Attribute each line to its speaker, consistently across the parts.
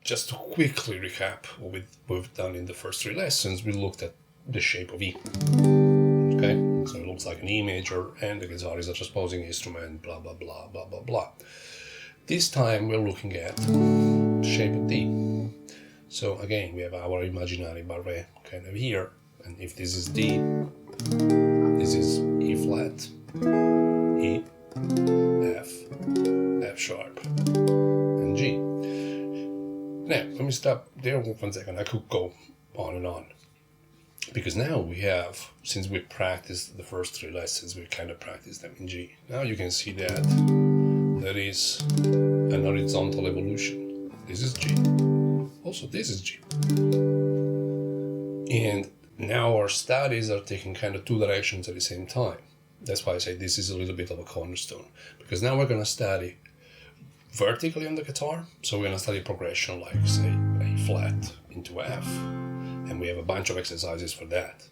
Speaker 1: just to quickly recap what we've done in the first 3 lessons, we looked at the shape of E. Okay, so it looks like an E major, and the guitar is a transposing instrument, blah, blah, blah, blah, blah, blah. This time we're looking at the shape of D. So again, we have our imaginary barré kind of here, and if this is D, this is E flat, E, F, F sharp, and G. Now, let me stop there 1 second. I could go on and on. Because now we have, since we practiced the first 3 lessons, we kind of practiced them in G. Now you can see that there is an horizontal evolution. This is G. Also, this is G. And now our studies are taking kind of 2 directions at the same time. That's why I say this is a little bit of a cornerstone. Because now we're going to study vertically on the guitar. So we're going to study progression like, say, A flat into F. And we have a bunch of exercises for that.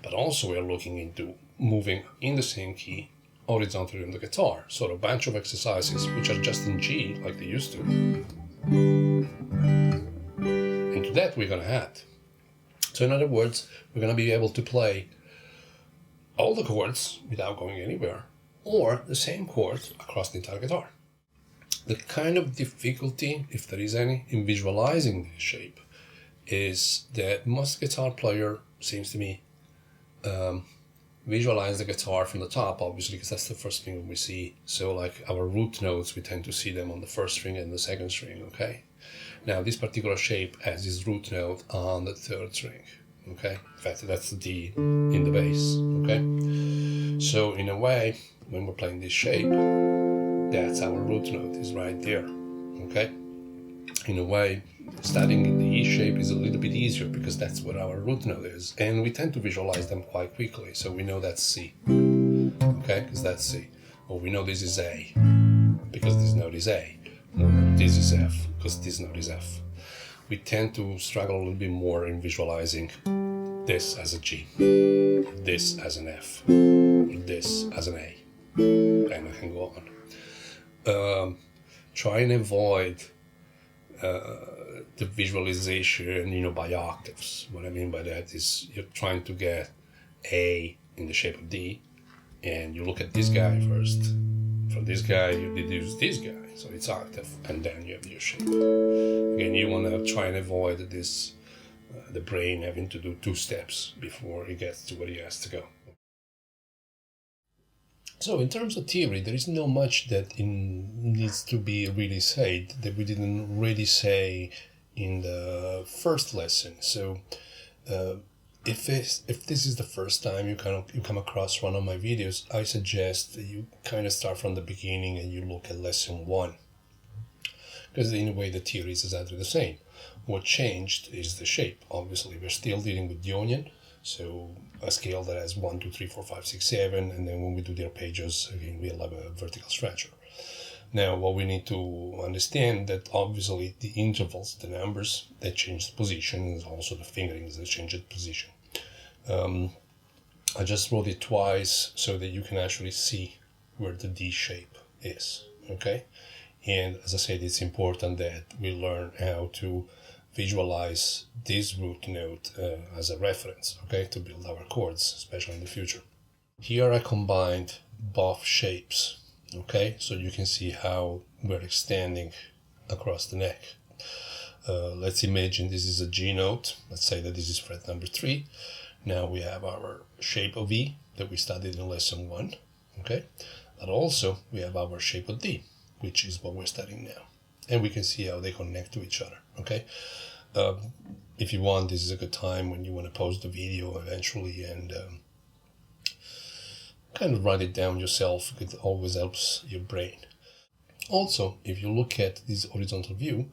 Speaker 1: But also we're looking into moving in the same key horizontally on the guitar. So a bunch of exercises which are just in G, like they used to. And to that we're going to add. So in other words, we're going to be able to play all the chords without going anywhere, or the same chords across the entire guitar. The kind of difficulty, if there is any, in visualizing this shape is that most guitar player, seems to me, visualize the guitar from the top, obviously, because that's the first thing we see. So like our root notes, we tend to see them on the first string and the second string, okay? Now this particular shape has its root note on the 3rd string, okay? In fact, that's the D in the bass, okay? So in a way, when we're playing this shape, that's our root note, is right there, okay? In a way, studying the E shape is a little bit easier because that's where our root note is, and we tend to visualize them quite quickly. So we know that's C, okay, because that's C, or we know this is A because this note is A, or this is F because this note is F. We tend to struggle a little bit more in visualizing this as a G, this as an F, this as an A, and I can go on. Try and avoid the visualization, by octaves. What I mean by that is you're trying to get A in the shape of D, and you look at this guy first. From this guy, you deduce this guy, so it's octave, and then you have your shape. Again, you want to try and avoid this, the brain having to do 2 steps before it gets to where it has to go. So in terms of theory, there is not much that needs to be really said that we didn't already say in the first lesson. So if this is the first time you come across one of my videos, I suggest that you kind of start from the beginning and you look at lesson 1. Because in a way the theory is exactly the same. What changed is the shape. Obviously, we're still dealing with the Ionian. So a scale that has 1, 2, 3, 4, 5, 6, 7, and then when we do the arpeggios, again, we'll have a vertical stretcher. Now, what we need to understand that obviously the intervals, the numbers, they change the position, and also the fingerings that change the position. I just wrote it twice so that you can actually see where the D shape is, okay? And as I said, it's important that we learn how to visualize this root note as a reference, okay, to build our chords, especially in the future. Here I combined both shapes, okay, so you can see how we're extending across the neck. Let's imagine this is a G note. Let's say that this is fret number 3. Now we have our shape of E that we studied in lesson 1, okay, but also we have our shape of D, which is what we're studying now. And we can see how they connect to each other, okay? If you want, this is a good time when you want to pause the video eventually and kind of write it down yourself. It always helps your brain. Also, if you look at this horizontal view,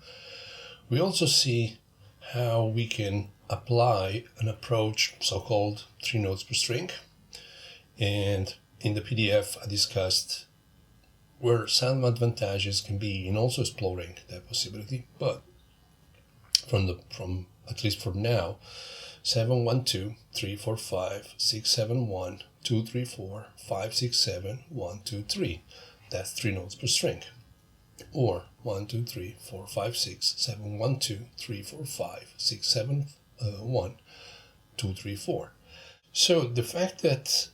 Speaker 1: we also see how we can apply an approach, so-called 3 notes per string. And in the PDF, I discussed where some advantages can be in also exploring that possibility, but from at least for now, 7 1 2 3 4 5 6 7 1 2 3 4 5 6 7 1 2 3. That's 3 notes per string. or 1, 2, 3, 4, 5, 6, 7, 1, 2, 3, 4, 5, 6, 7, 1, 2, 3, 4. So the fact that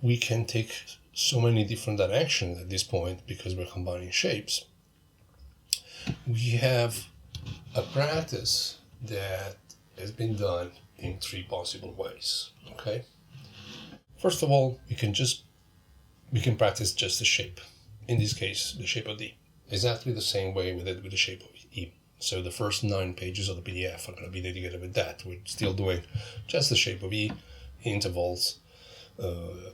Speaker 1: we can take so many different directions at this point because we're combining shapes, we have a practice that has been done in 3 possible ways. Okay. First of all, we can practice just the shape. In this case, the shape of D. Exactly the same way we did with the shape of E. So the first 9 pages of the PDF are going to be dedicated with that. We're still doing just the shape of E, intervals,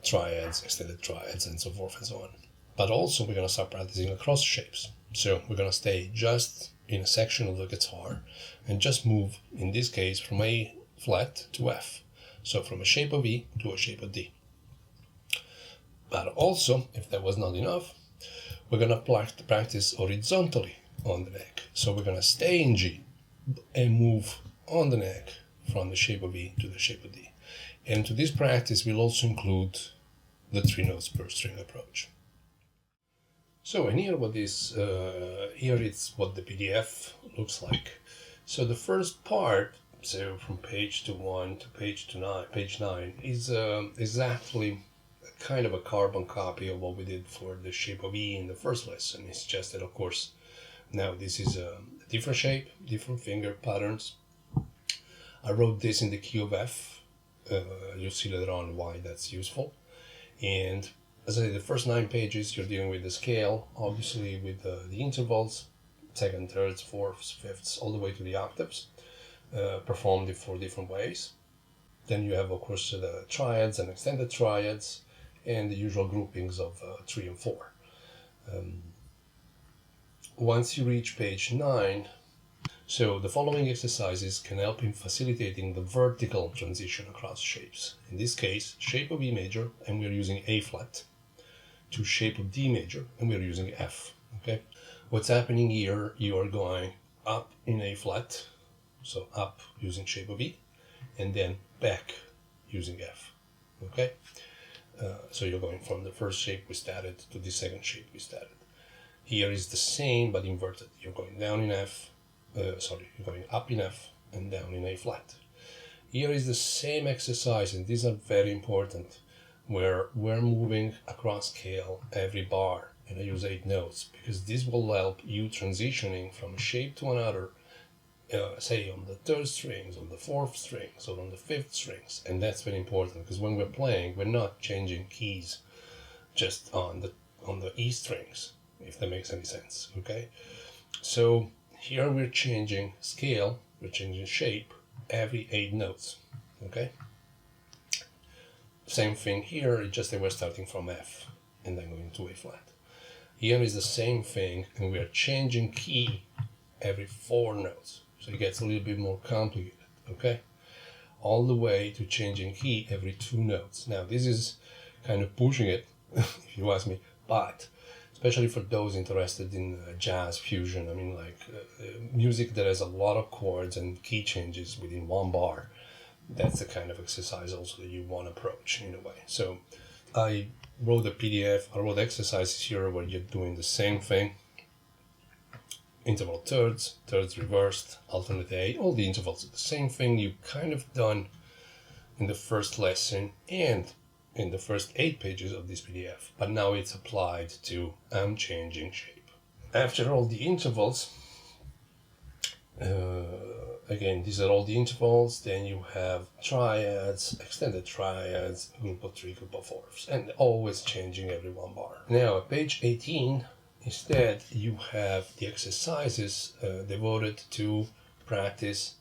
Speaker 1: triads, extended triads, and so forth and so on. But also we're going to start practicing across shapes. So we're going to stay just in a section of the guitar and just move, in this case, from A flat to F. So from a shape of E to a shape of D. But also, if that was not enough, we're going to practice horizontally on the neck. So we're going to stay in G and move on the neck from the shape of E to the shape of D. And to this practice, we'll also include the 3 notes per string approach. So, and here here it's what the PDF looks like. So the first part, so from page 1 to page 9, is exactly kind of a carbon copy of what we did for the shape of E in the first lesson. It's just that, of course, now this is a different shape, different finger patterns. I wrote this in the key of F. You'll see later on why that's useful. And as I said, the first 9 pages, you're dealing with the scale, obviously with the intervals, second, thirds, fourths, fifths, all the way to the octaves, performed in 4 different ways. Then you have, of course, the triads and extended triads, and the usual groupings of 3 and 4. Once you reach page 9, so the following exercises can help in facilitating the vertical transition across shapes. In this case, shape of E major, and we're using A flat, to shape of D major, and we're using F. Okay, what's happening here? You are going up in A flat, so up using shape of E, and then back using F. Okay. So you're going from the first shape we started to the second shape we started. Here is the same but inverted. You're going down in F, you're going up in F and down in A flat. Here is the same exercise, and these are very important, where we're moving across scale every bar, and I use 8 notes because this will help you transitioning from a shape to another, say on the 3rd strings, on the 4th strings, or on the 5th strings. And that's very important because when we're playing, we're not changing keys just on the E strings, if that makes any sense. Okay, so here we're changing scale, we're changing shape every 8 notes. Okay, same thing here, it's just that we're starting from F and then going to A flat. Here is the same thing, and we are changing key every 4 notes. So it gets a little bit more complicated, okay? All the way to changing key every 2 notes. Now, this is kind of pushing it, if you ask me, but especially for those interested in jazz fusion, I mean, like music that has a lot of chords and key changes within 1 bar, that's the kind of exercise also that you want to approach in a way. So I wrote a PDF, I wrote exercises here where you're doing the same thing. Interval thirds reversed, alternate A, all the intervals are the same thing you kind of done in the first lesson and in the first 8 pages of this PDF, but now it's applied to I'm changing shape. After all the intervals, again, these are all the intervals, then you have triads, extended triads, group of 3, group of 4s, and always changing every 1 bar. Now at page 18, instead, you have the exercises devoted to practice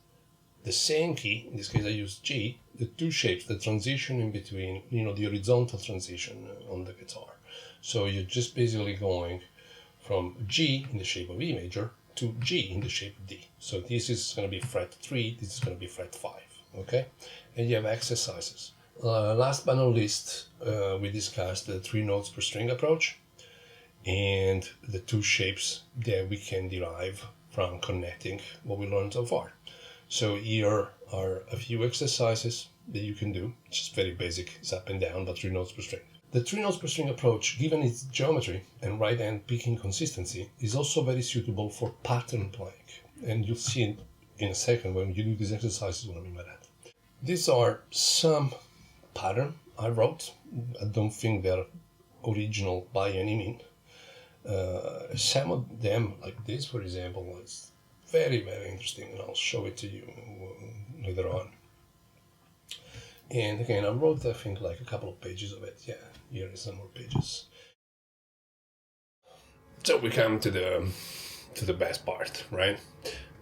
Speaker 1: the same key. In this case, I use G, the 2 shapes, the transition in between, the horizontal transition on the guitar. So you're just basically going from G in the shape of E major to G in the shape of D. So this is going to be fret 3, this is going to be fret 5, okay? And you have exercises. Last but not least, we discussed the 3 notes per string approach, and the 2 shapes that we can derive from connecting what we learned so far. So here are a few exercises that you can do. It's just very basic, it's up and down, but 3 notes per string. The 3 notes per string approach, given its geometry and right hand picking consistency, is also very suitable for pattern playing. And you'll see in a second when you do these exercises what I mean by that. These are some pattern I wrote. I don't think they're original by any means. Some of them, like this for example, is very, very interesting, and I'll show it to you later on. And again, I wrote, I think, like a couple of pages of it. Yeah, here is some more pages. So we come to the best part, right?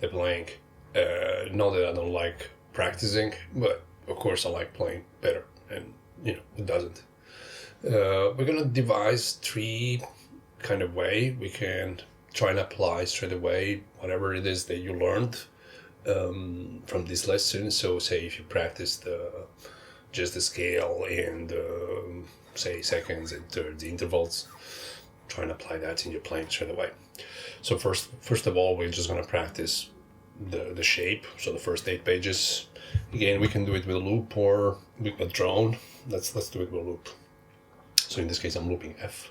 Speaker 1: The playing. Not that I don't like practicing, but of course I like playing better, and you know, it doesn't. We're gonna devise 3 kind of way we can try and apply straight away whatever it is that you learned from this lesson. So say if you practiced just the scale and say seconds and thirds intervals, try and apply that in your playing straight away. So first of all, we're just going to practice the shape, so the first 8 pages. Again, we can do it with a loop or with a drone. Let's do it with a loop. So in this case I'm looping F.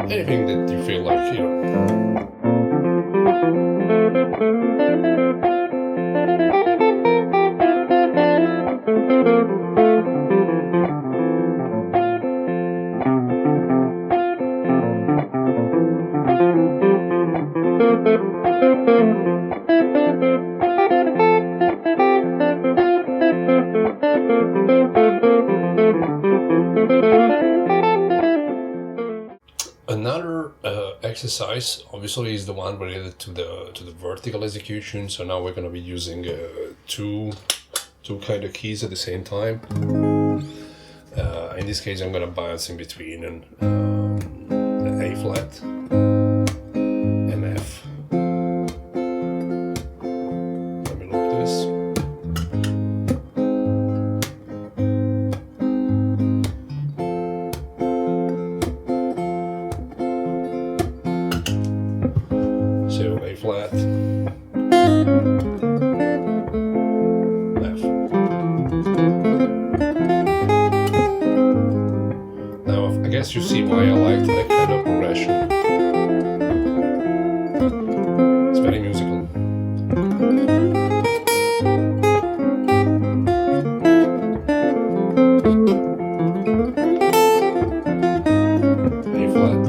Speaker 1: Anything that you feel like, you know. Another exercise obviously is the one related to the vertical execution. So now we're going to be using two kind of keys at the same time. In this case, I'm going to bounce in between an A flat and F. Let me loop this. So A flat, F. Now I guess you see why I liked that kind of progression. It's very musical. A flat.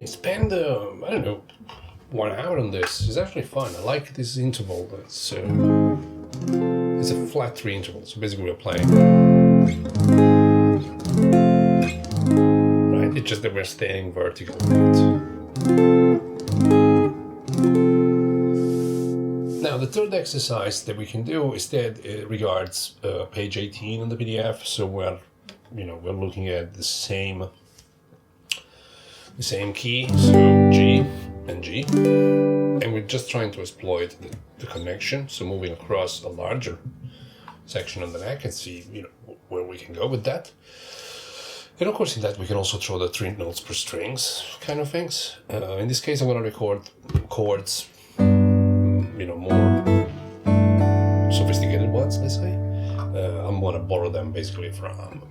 Speaker 1: Spend I don't know, 1 hour on this. It's actually fun. I like this interval. It's a flat 3 interval. So basically we're playing. Right? It's just that we're staying vertical. Now the third exercise that we can do instead regards page 18 on the PDF. So we're looking at the same key, so G and G, and we're just trying to exploit the connection, so moving across a larger section on the neck and see where we can go with that. And of course in that we can also throw the 3 notes per strings kind of things. In this case I'm going to record chords, more sophisticated ones, let's say. I'm going to borrow them basically from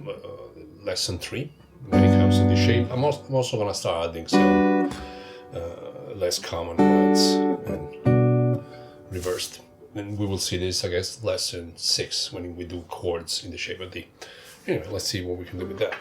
Speaker 1: lesson 3. When it comes to the shape, I'm also going to start adding some less common ones and reversed. And we will see this, I guess, lesson 6 when we do chords in the shape of D. Anyway, let's see what we can do with that.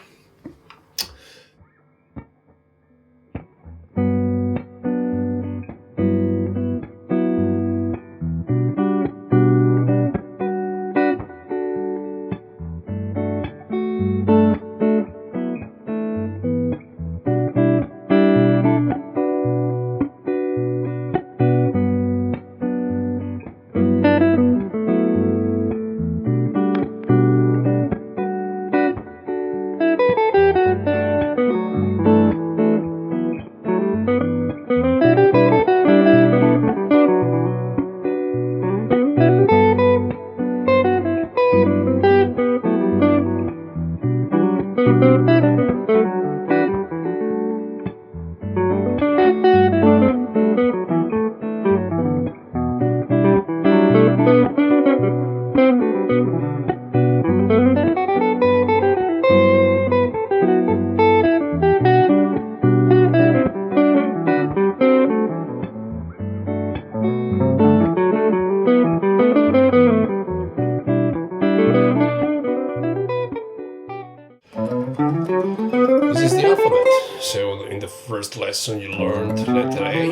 Speaker 1: This is the alphabet. So in the first lesson you learned letter A.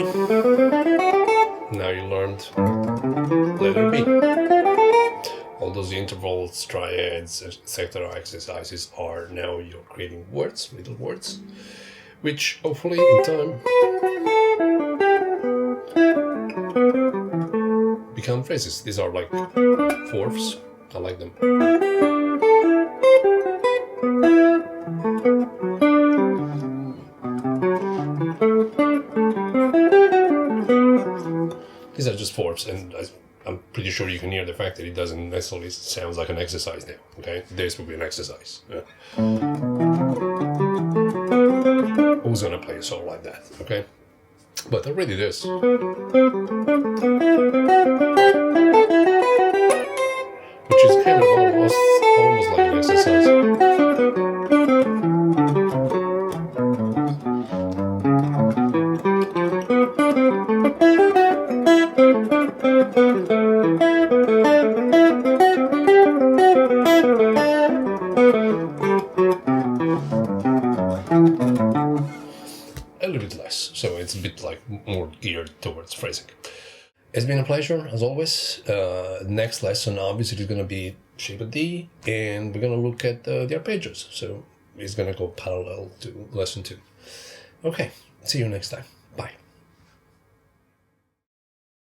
Speaker 1: Now you learned letter B. All those intervals, triads, etc. exercises are now you're creating words, little words, which hopefully in time become phrases. These are like fourths. I like them. These are just fourths, and I'm pretty sure you can hear the fact that it doesn't necessarily sound like an exercise now. Okay, this will be an exercise. Yeah. Who's gonna play a song like that? Okay, but already this, which is kind of almost like an exercise. A little bit less, so it's a bit like more geared towards phrasing. It's been a pleasure as always. Next lesson obviously is going to be shape of D, and we're going to look at the arpeggios, so it's going to go parallel to lesson 2. Okay, see you next time. Bye.